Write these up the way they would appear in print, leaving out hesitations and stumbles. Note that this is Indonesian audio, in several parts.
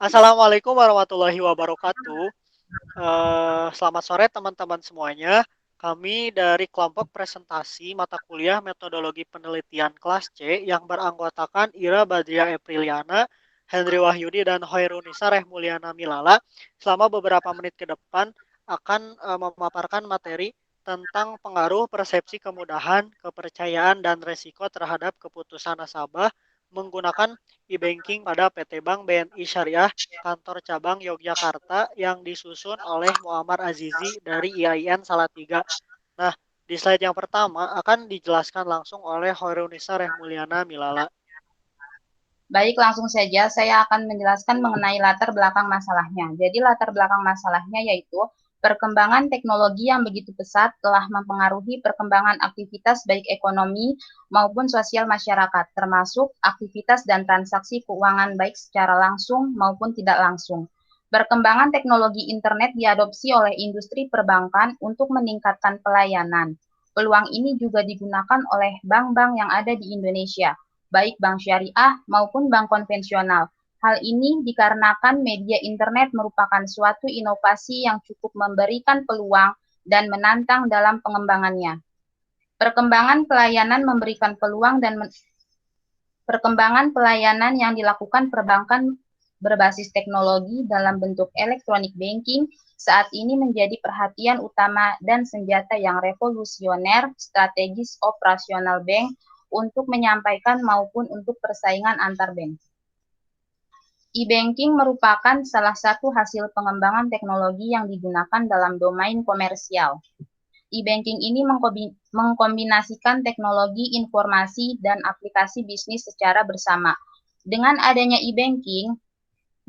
Assalamualaikum warahmatullahi wabarakatuh. Selamat sore teman-teman semuanya. Kami dari kelompok presentasi mata kuliah metodologi penelitian kelas C yang beranggotakan Ira Badria Apriliana, Henry Wahyudi, dan Hoirunisa Rehmulyana Milala selama beberapa menit ke depan akan memaparkan materi tentang pengaruh persepsi kemudahan, kepercayaan, dan resiko terhadap keputusan nasabah menggunakan e-banking pada PT Bank BNI Syariah kantor cabang Yogyakarta yang disusun oleh Muammar Azizi dari IAIN Salatiga. Nah, di slide yang pertama akan dijelaskan langsung oleh Hoirunisa Rehmulyana Milala. Baik, langsung saja saya akan menjelaskan mengenai latar belakang masalahnya. Jadi latar belakang masalahnya yaitu perkembangan teknologi yang begitu pesat telah mempengaruhi perkembangan aktivitas baik ekonomi maupun sosial masyarakat, termasuk aktivitas dan transaksi keuangan baik secara langsung maupun tidak langsung. Perkembangan teknologi internet diadopsi oleh industri perbankan untuk meningkatkan pelayanan. Peluang ini juga digunakan oleh bank-bank yang ada di Indonesia, baik bank syariah maupun bank konvensional. Hal ini dikarenakan media internet merupakan suatu inovasi yang cukup memberikan peluang dan menantang dalam pengembangannya. Perkembangan pelayanan memberikan peluang dan perkembangan pelayanan yang dilakukan perbankan berbasis teknologi dalam bentuk electronic banking saat ini menjadi perhatian utama dan senjata yang revolusioner strategis operasional bank untuk menyampaikan maupun untuk persaingan antar bank. E-banking merupakan salah satu hasil pengembangan teknologi yang digunakan dalam domain komersial. E-banking ini mengkombinasikan teknologi informasi dan aplikasi bisnis secara bersama. Dengan adanya e-banking,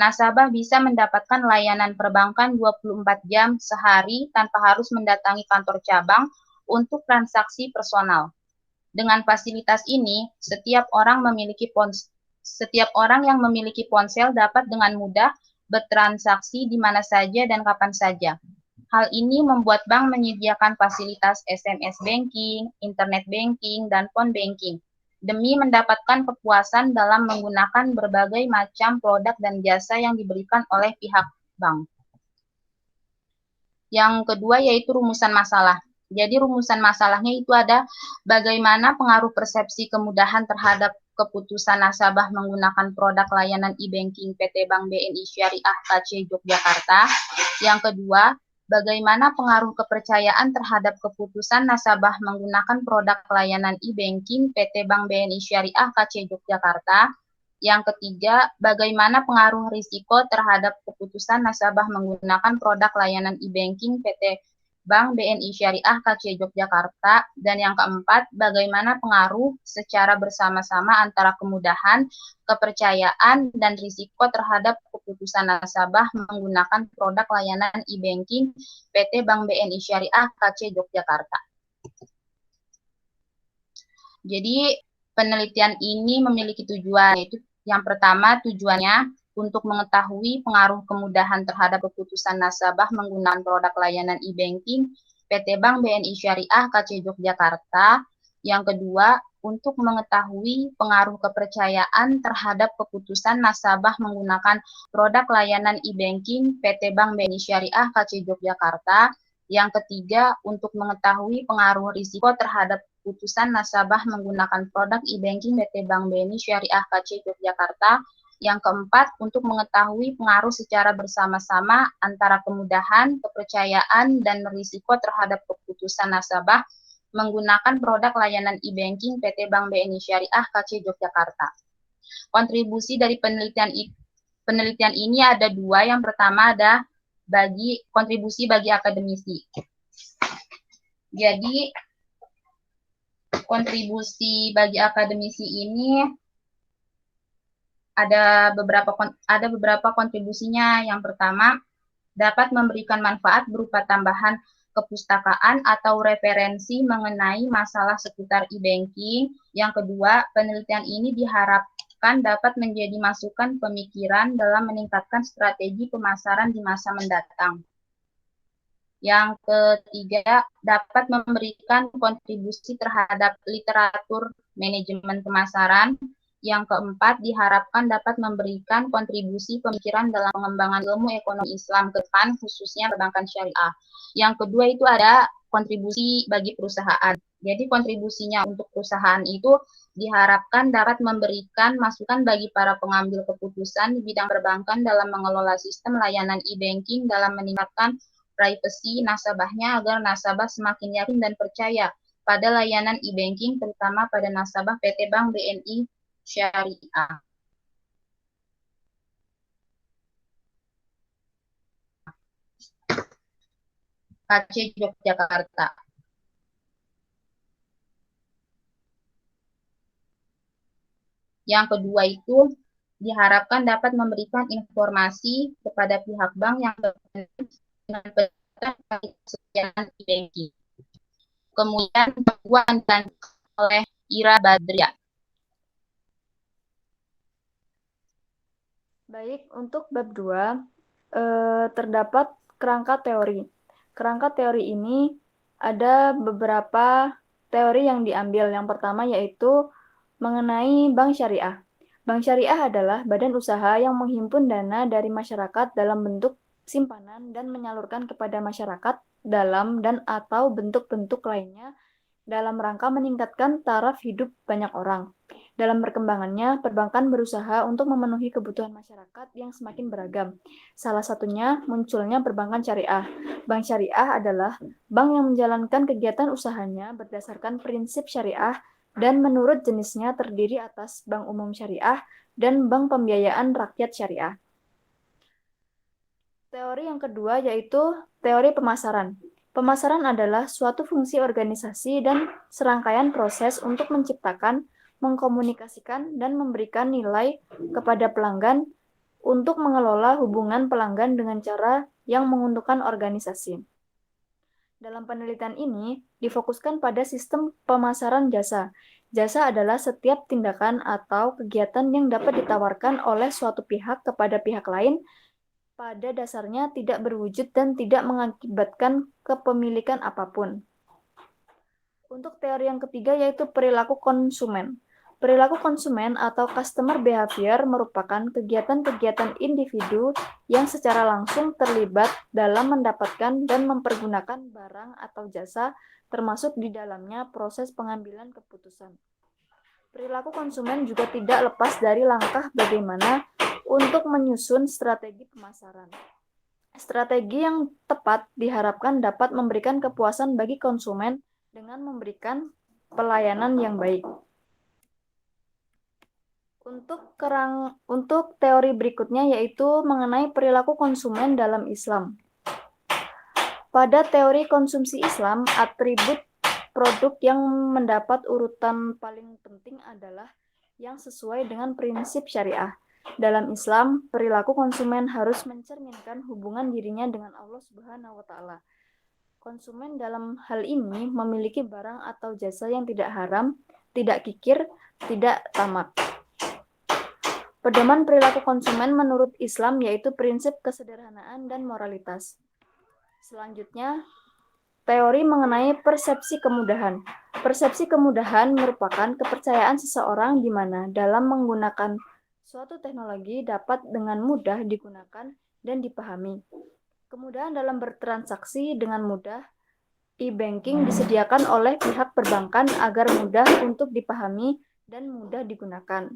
nasabah bisa mendapatkan layanan perbankan 24 jam sehari tanpa harus mendatangi kantor cabang untuk transaksi personal. Dengan fasilitas ini, setiap orang yang memiliki ponsel dapat dengan mudah bertransaksi di mana saja dan kapan saja. Hal ini membuat bank menyediakan fasilitas SMS banking, internet banking, dan phone banking demi mendapatkan kepuasan dalam menggunakan berbagai macam produk dan jasa yang diberikan oleh pihak bank. Yang kedua yaitu rumusan masalah. Jadi rumusan masalahnya itu ada bagaimana pengaruh persepsi kemudahan terhadap keputusan nasabah menggunakan produk layanan e-banking PT Bank BNI Syariah KC Yogyakarta. Yang kedua, bagaimana pengaruh kepercayaan terhadap keputusan nasabah menggunakan produk layanan e-banking PT Bank BNI Syariah KC Yogyakarta. Yang ketiga, bagaimana pengaruh risiko terhadap keputusan nasabah menggunakan produk layanan e-banking PT Bank BNI Syariah KC Yogyakarta. Dan yang keempat, bagaimana pengaruh secara bersama-sama antara kemudahan, kepercayaan, dan risiko terhadap keputusan nasabah menggunakan produk layanan e-banking PT Bank BNI Syariah KC Yogyakarta. Jadi penelitian ini memiliki tujuan, yaitu yang pertama tujuannya untuk mengetahui pengaruh kemudahan terhadap keputusan nasabah menggunakan produk layanan e-banking PT Bank BNI Syariah KC Yogyakarta. Yang kedua, untuk mengetahui pengaruh kepercayaan terhadap keputusan nasabah menggunakan produk layanan e-banking PT Bank BNI Syariah KC Yogyakarta. Yang ketiga, untuk mengetahui pengaruh risiko terhadap keputusan nasabah menggunakan produk e-banking PT Bank BNI Syariah KC Yogyakarta. Yang keempat, untuk mengetahui pengaruh secara bersama-sama antara kemudahan, kepercayaan, dan risiko terhadap keputusan nasabah menggunakan produk layanan e-banking PT Bank BNI Syariah KC Yogyakarta. Kontribusi dari penelitian ini ada dua. Yang pertama ada kontribusi bagi akademisi. Jadi kontribusi bagi akademisi ini ada beberapa kontribusinya. Yang pertama, dapat memberikan manfaat berupa tambahan kepustakaan atau referensi mengenai masalah seputar e-banking. Yang kedua, penelitian ini diharapkan dapat menjadi masukan pemikiran dalam meningkatkan strategi pemasaran di masa mendatang. Yang ketiga, dapat memberikan kontribusi terhadap literatur manajemen pemasaran. Yang keempat, diharapkan dapat memberikan kontribusi pemikiran dalam pengembangan ilmu ekonomi Islam ke depan, khususnya perbankan syariah. Yang kedua itu ada kontribusi bagi perusahaan. Jadi kontribusinya untuk perusahaan itu diharapkan dapat memberikan masukan bagi para pengambil keputusan di bidang perbankan dalam mengelola sistem layanan e-banking dalam meningkatkan privasi nasabahnya agar nasabah semakin yakin dan percaya pada layanan e-banking, terutama pada nasabah PT Bank BNI Syariah. KC Yogyakarta. Yang kedua itu diharapkan dapat memberikan informasi kepada pihak bank yang berkaitan dengan penelitian e-banking. Kemudian kedua dan oleh Ira Badria. Baik, untuk bab 2 terdapat kerangka teori. Kerangka teori ini ada beberapa teori yang diambil. Yang pertama yaitu mengenai bank syariah. Bank syariah adalah badan usaha yang menghimpun dana dari masyarakat dalam bentuk simpanan dan menyalurkan kepada masyarakat dalam dan atau bentuk-bentuk lainnya dalam rangka meningkatkan taraf hidup banyak orang. Dalam perkembangannya, perbankan berusaha untuk memenuhi kebutuhan masyarakat yang semakin beragam. Salah satunya munculnya perbankan syariah. Bank syariah adalah bank yang menjalankan kegiatan usahanya berdasarkan prinsip syariah dan menurut jenisnya terdiri atas bank umum syariah dan bank pembiayaan rakyat syariah. Teori yang kedua yaitu teori pemasaran. Pemasaran adalah suatu fungsi organisasi dan serangkaian proses untuk menciptakan, mengkomunikasikan, dan memberikan nilai kepada pelanggan untuk mengelola hubungan pelanggan dengan cara yang menguntungkan organisasi. Dalam penelitian ini, difokuskan pada sistem pemasaran jasa. Jasa adalah setiap tindakan atau kegiatan yang dapat ditawarkan oleh suatu pihak kepada pihak lain pada dasarnya tidak berwujud dan tidak mengakibatkan kepemilikan apapun. Untuk teori yang ketiga yaitu perilaku konsumen. Perilaku konsumen atau customer behavior merupakan kegiatan-kegiatan individu yang secara langsung terlibat dalam mendapatkan dan mempergunakan barang atau jasa, termasuk di dalamnya proses pengambilan keputusan. Perilaku konsumen juga tidak lepas dari langkah bagaimana untuk menyusun strategi pemasaran. Strategi yang tepat diharapkan dapat memberikan kepuasan bagi konsumen dengan memberikan pelayanan yang baik. Untuk teori berikutnya yaitu mengenai perilaku konsumen dalam Islam. Pada teori konsumsi Islam, atribut produk yang mendapat urutan paling penting adalah yang sesuai dengan prinsip syariah. Dalam Islam, perilaku konsumen harus mencerminkan hubungan dirinya dengan Allah Subhanahu wa Ta'ala. Konsumen dalam hal ini memiliki barang atau jasa yang tidak haram, tidak kikir, tidak tamak. Pedoman perilaku konsumen menurut Islam yaitu prinsip kesederhanaan dan moralitas. Selanjutnya, teori mengenai persepsi kemudahan. Persepsi kemudahan merupakan kepercayaan seseorang di mana dalam menggunakan suatu teknologi dapat dengan mudah digunakan dan dipahami. Kemudahan dalam bertransaksi dengan mudah, e-banking disediakan oleh pihak perbankan agar mudah untuk dipahami dan mudah digunakan.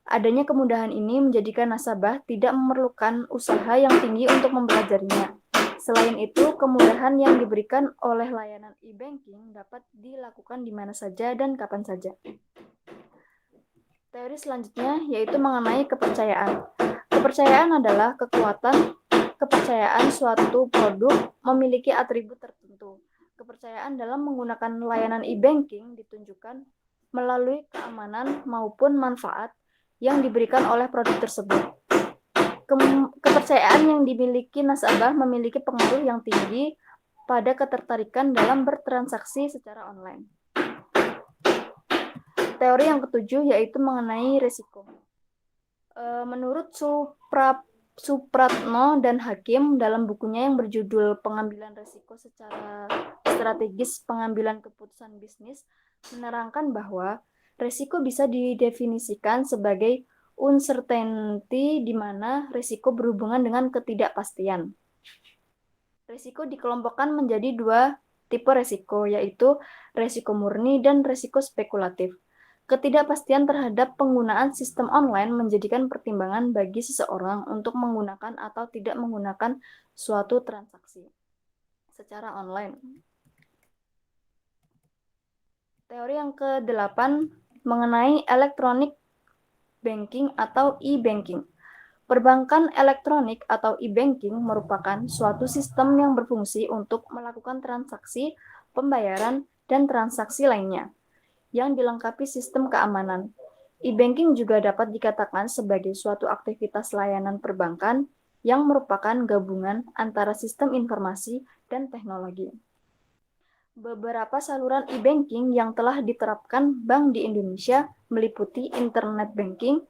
Adanya kemudahan ini menjadikan nasabah tidak memerlukan usaha yang tinggi untuk mempelajarinya. Selain itu, kemudahan yang diberikan oleh layanan e-banking dapat dilakukan di mana saja dan kapan saja. Teori selanjutnya yaitu mengenai kepercayaan. Kepercayaan adalah kekuatan kepercayaan suatu produk memiliki atribut tertentu. Kepercayaan dalam menggunakan layanan e-banking ditunjukkan melalui keamanan maupun manfaat yang diberikan oleh produk tersebut. Kepercayaan yang dimiliki nasabah memiliki pengaruh yang tinggi pada ketertarikan dalam bertransaksi secara online. Teori yang ketujuh yaitu mengenai risiko. Menurut Supratno dan Hakim dalam bukunya yang berjudul Pengambilan Risiko secara Strategis Pengambilan Keputusan Bisnis, menerangkan bahwa Resiko bisa didefinisikan sebagai uncertainty, di mana resiko berhubungan dengan ketidakpastian. Resiko dikelompokkan menjadi dua tipe resiko, yaitu resiko murni dan resiko spekulatif. Ketidakpastian terhadap penggunaan sistem online menjadikan pertimbangan bagi seseorang untuk menggunakan atau tidak menggunakan suatu transaksi secara online. Teori yang ke-8 mengenai electronic banking atau e-banking. Perbankan elektronik atau e-banking merupakan suatu sistem yang berfungsi untuk melakukan transaksi, pembayaran, dan transaksi lainnya yang dilengkapi sistem keamanan. E-banking juga dapat dikatakan sebagai suatu aktivitas layanan perbankan yang merupakan gabungan antara sistem informasi dan teknologi. Beberapa saluran e-banking yang telah diterapkan bank di Indonesia meliputi internet banking,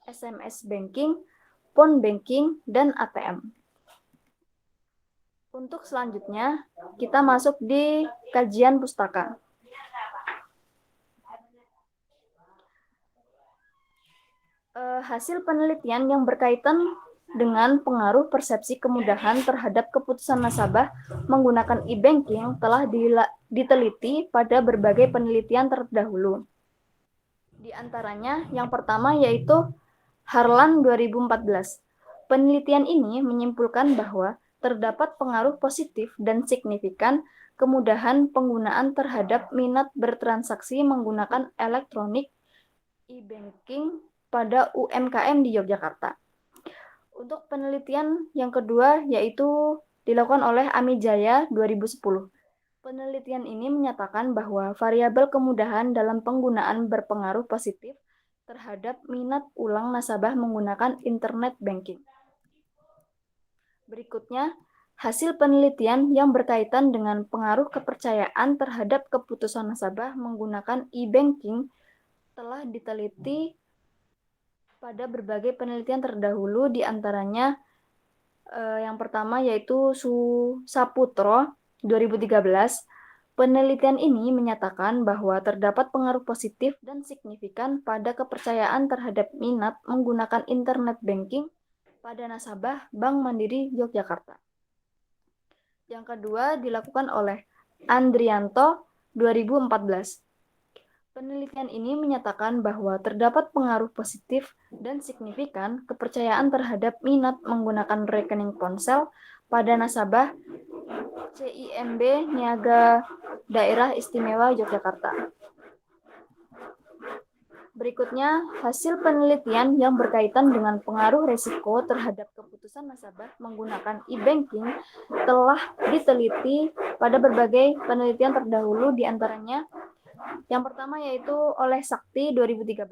SMS banking, phone banking, dan ATM. Untuk selanjutnya, kita masuk di kajian pustaka. Hasil penelitian yang berkaitan dengan pengaruh persepsi kemudahan terhadap keputusan nasabah menggunakan e-banking telah diteliti pada berbagai penelitian terdahulu. Di antaranya, yang pertama yaitu Harlan 2014. Penelitian ini menyimpulkan bahwa terdapat pengaruh positif dan signifikan kemudahan penggunaan terhadap minat bertransaksi menggunakan elektronik e-banking pada UMKM di Yogyakarta. Untuk penelitian yang kedua yaitu dilakukan oleh Amijaya 2010. Penelitian ini menyatakan bahwa variabel kemudahan dalam penggunaan berpengaruh positif terhadap minat ulang nasabah menggunakan internet banking. Berikutnya, hasil penelitian yang berkaitan dengan pengaruh kepercayaan terhadap keputusan nasabah menggunakan e-banking telah diteliti pada berbagai penelitian terdahulu, di antaranya yang pertama yaitu Saputro 2013. Penelitian ini menyatakan bahwa terdapat pengaruh positif dan signifikan pada kepercayaan terhadap minat menggunakan internet banking pada nasabah Bank Mandiri Yogyakarta. Yang kedua dilakukan oleh Andrianto 2014. Penelitian ini menyatakan bahwa terdapat pengaruh positif dan signifikan kepercayaan terhadap minat menggunakan rekening ponsel pada nasabah CIMB Niaga Daerah Istimewa Yogyakarta. Berikutnya, hasil penelitian yang berkaitan dengan pengaruh resiko terhadap keputusan nasabah menggunakan e-banking telah diteliti pada berbagai penelitian terdahulu, di antaranya yang pertama yaitu oleh Sakti 2013.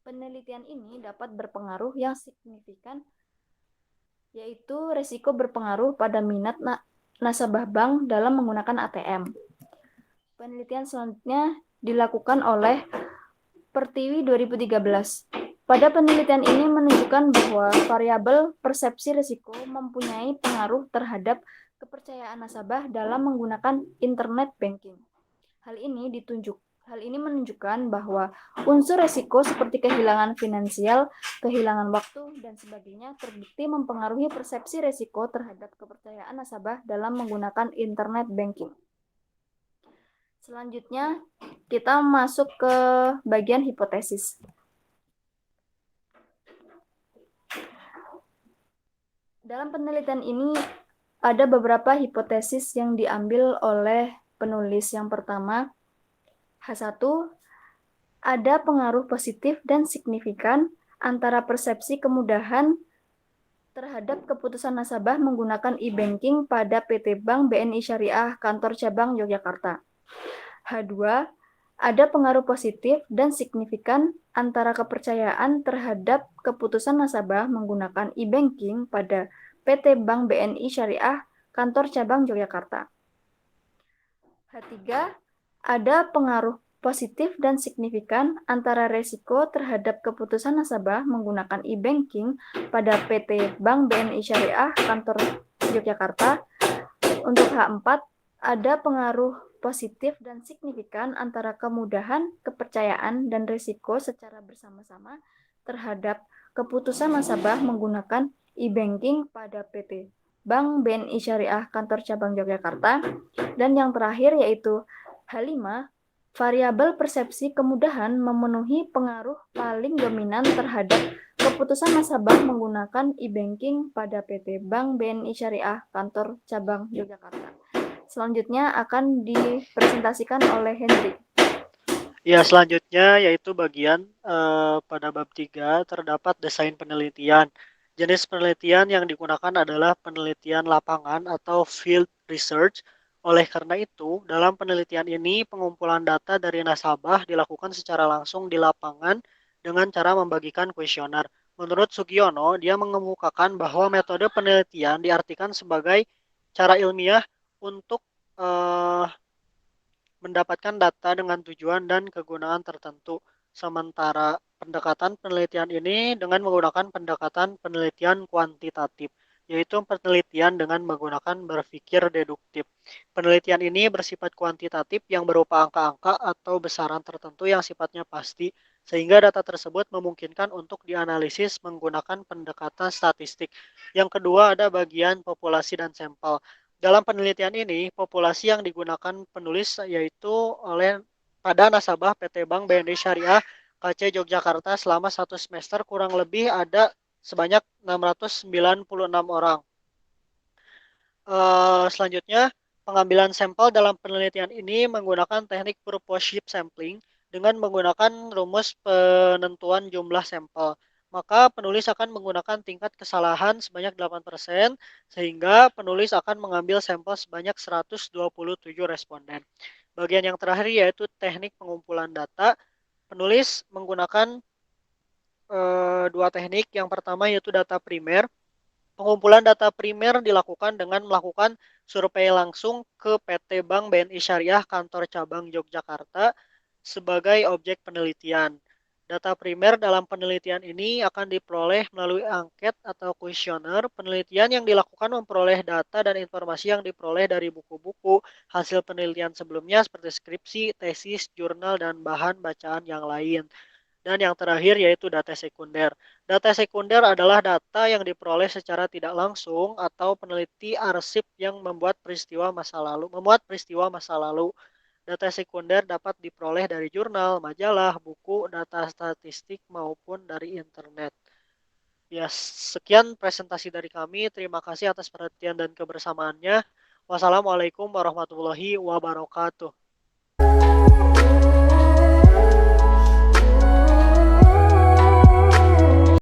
Penelitian ini dapat berpengaruh yang signifikan, yaitu resiko berpengaruh pada minat nasabah bank dalam menggunakan ATM. Penelitian selanjutnya dilakukan oleh Pertiwi 2013. Pada penelitian ini menunjukkan bahwa variabel persepsi risiko mempunyai pengaruh terhadap kepercayaan nasabah dalam menggunakan internet banking. Hal ini menunjukkan bahwa unsur risiko seperti kehilangan finansial, kehilangan waktu, dan sebagainya terbukti mempengaruhi persepsi risiko terhadap kepercayaan nasabah dalam menggunakan internet banking. Selanjutnya, kita masuk ke bagian hipotesis. Dalam penelitian ini, ada beberapa hipotesis yang diambil oleh penulis. Yang pertama, H1, ada pengaruh positif dan signifikan antara persepsi kemudahan terhadap keputusan nasabah menggunakan e-banking pada PT Bank BNI Syariah Kantor Cabang Yogyakarta. H2, ada pengaruh positif dan signifikan antara kepercayaan terhadap keputusan nasabah menggunakan e-banking pada PT Bank BNI Syariah Kantor Cabang Yogyakarta. H3, ada pengaruh positif dan signifikan antara resiko terhadap keputusan nasabah menggunakan e-banking pada PT Bank BNI Syariah Kantor Yogyakarta. Untuk H4, ada pengaruh positif dan signifikan antara kemudahan, kepercayaan, dan risiko secara bersama-sama terhadap keputusan nasabah menggunakan e-banking pada PT Bank BNI Syariah Kantor Cabang Yogyakarta. Dan yang terakhir yaitu H5, variabel persepsi kemudahan memenuhi pengaruh paling dominan terhadap keputusan nasabah menggunakan e-banking pada PT Bank BNI Syariah Kantor Cabang Yogyakarta. Selanjutnya akan dipresentasikan oleh Henry. Ya, selanjutnya yaitu bagian pada bab 3 terdapat desain penelitian. Jenis penelitian yang digunakan adalah penelitian lapangan atau field research. Oleh karena itu, dalam penelitian ini pengumpulan data dari nasabah dilakukan secara langsung di lapangan dengan cara membagikan kuesioner. Menurut Sugiono, dia mengemukakan bahwa metode penelitian diartikan sebagai cara ilmiah untuk mendapatkan data dengan tujuan dan kegunaan tertentu. Sementara pendekatan penelitian ini dengan menggunakan pendekatan penelitian kuantitatif, yaitu penelitian dengan menggunakan berpikir deduktif. Penelitian ini bersifat kuantitatif yang berupa angka-angka atau besaran tertentu yang sifatnya pasti, sehingga data tersebut memungkinkan untuk dianalisis menggunakan pendekatan statistik. Yang kedua ada bagian populasi dan sampel. Dalam penelitian ini, populasi yang digunakan penulis yaitu oleh pada nasabah PT Bank BNI Syariah KC Yogyakarta selama 1 semester kurang lebih ada sebanyak 696 orang. Selanjutnya, pengambilan sampel dalam penelitian ini menggunakan teknik purposive sampling dengan menggunakan rumus penentuan jumlah sampel. Maka penulis akan menggunakan tingkat kesalahan sebanyak 8%, sehingga penulis akan mengambil sampel sebanyak 127 responden. Bagian yang terakhir yaitu teknik pengumpulan data. Penulis menggunakan dua teknik. Yang pertama yaitu data primer. Pengumpulan data primer dilakukan dengan melakukan survei langsung ke PT Bank BNI Syariah Kantor Cabang Yogyakarta sebagai objek penelitian. Data primer dalam penelitian ini akan diperoleh melalui angket atau kuesioner. Penelitian yang dilakukan memperoleh data dan informasi yang diperoleh dari buku-buku, hasil penelitian sebelumnya seperti skripsi, tesis, jurnal, dan bahan bacaan yang lain. Dan yang terakhir yaitu data sekunder. Data sekunder adalah data yang diperoleh secara tidak langsung atau peneliti arsip yang memuat peristiwa masa lalu. Data sekunder dapat diperoleh dari jurnal, majalah, buku, data statistik, maupun dari internet. Ya, sekian presentasi dari kami. Terima kasih atas perhatian dan kebersamaannya. Wassalamualaikum warahmatullahi wabarakatuh.